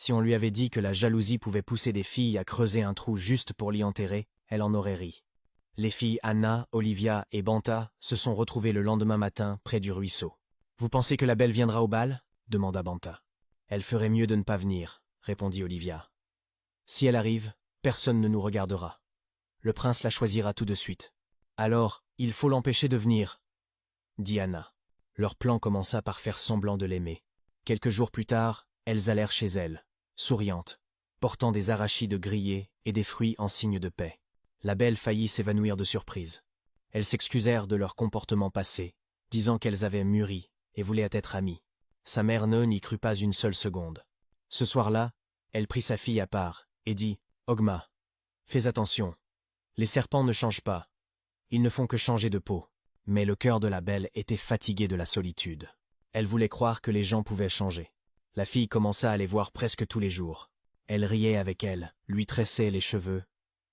Si on lui avait dit que la jalousie pouvait pousser des filles à creuser un trou juste pour l'y enterrer, elle en aurait ri. Les filles Anna, Olivia et Banta se sont retrouvées le lendemain matin près du ruisseau. « Vous pensez que la belle viendra au bal » demanda Banta. « Elle ferait mieux de ne pas venir » répondit Olivia. « Si elle arrive, personne ne nous regardera. Le prince la choisira tout de suite. Alors, il faut l'empêcher de venir, dit Anna. Leur plan commença par faire semblant de l'aimer. Quelques jours plus tard, elles allèrent chez elle, souriantes, portant des arachides grillés et des fruits en signe de paix. La belle faillit s'évanouir de surprise. Elles s'excusèrent de leur comportement passé, disant qu'elles avaient mûri et voulaient être amies. Sa mère n'y crut pas une seule seconde. Ce soir-là, elle prit sa fille à part et dit « Ogma, fais attention. Les serpents ne changent pas. Ils ne font que changer de peau. » Mais le cœur de la belle était fatigué de la solitude. Elle voulait croire que les gens pouvaient changer. La fille commença à les voir presque tous les jours. Elle riait avec elle, lui tressait les cheveux,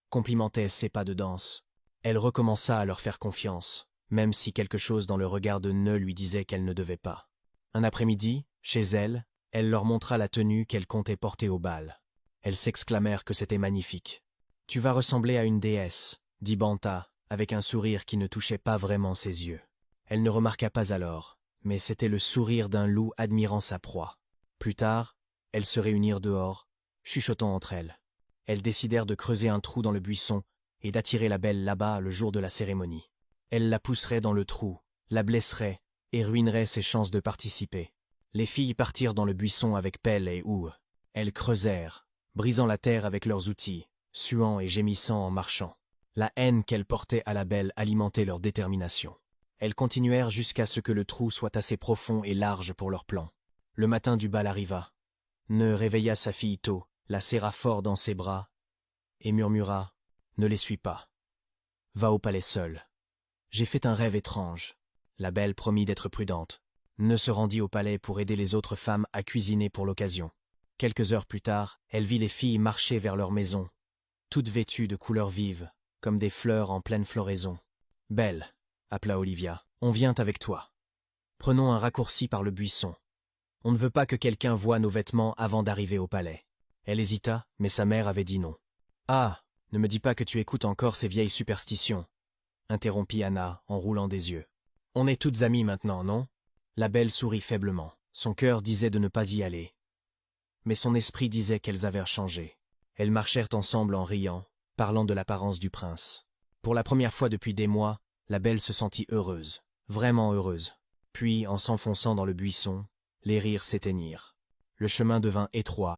complimentait ses pas de danse. Elle recommença à leur faire confiance, même si quelque chose dans le regard de Neu lui disait qu'elle ne devait pas. Un après-midi, chez elle, elle leur montra la tenue qu'elle comptait porter au bal. Elles s'exclamèrent que c'était magnifique. « Tu vas ressembler à une déesse », dit Banta, avec un sourire qui ne touchait pas vraiment ses yeux. Elle ne remarqua pas alors, mais c'était le sourire d'un loup admirant sa proie. Plus tard, elles se réunirent dehors, chuchotant entre elles. Elles décidèrent de creuser un trou dans le buisson et d'attirer la belle là-bas le jour de la cérémonie. Elles la pousseraient dans le trou, la blesseraient et ruineraient ses chances de participer. Les filles partirent dans le buisson avec pelle et houe. Elles creusèrent, brisant la terre avec leurs outils, suant et gémissant en marchant. La haine qu'elles portaient à la belle alimentait leur détermination. Elles continuèrent jusqu'à ce que le trou soit assez profond et large pour leur plan. Le matin du bal arriva. Neu réveilla sa fille tôt, la serra fort dans ses bras, et murmura « Ne les suis pas. Va au palais seule. J'ai fait un rêve étrange. » La belle promit d'être prudente. Neu se rendit au palais pour aider les autres femmes à cuisiner pour l'occasion. Quelques heures plus tard, elle vit les filles marcher vers leur maison, toutes vêtues de couleurs vives, comme des fleurs en pleine floraison. « Belle, » appela Olivia, « on vient avec toi. Prenons un raccourci par le buisson. On ne veut pas que quelqu'un voie nos vêtements avant d'arriver au palais. » Elle hésita, mais sa mère avait dit non. « Ah, ne me dis pas que tu écoutes encore ces vieilles superstitions, » interrompit Anna en roulant des yeux. « On est toutes amies maintenant, non ?» La belle sourit faiblement. Son cœur disait de ne pas y aller. Mais son esprit disait qu'elles avaient changé. Elles marchèrent ensemble en riant, parlant de l'apparence du prince. Pour la première fois depuis des mois, la belle se sentit heureuse, vraiment heureuse. Puis, en s'enfonçant dans le buisson, les rires s'éteignirent. Le chemin devint étroit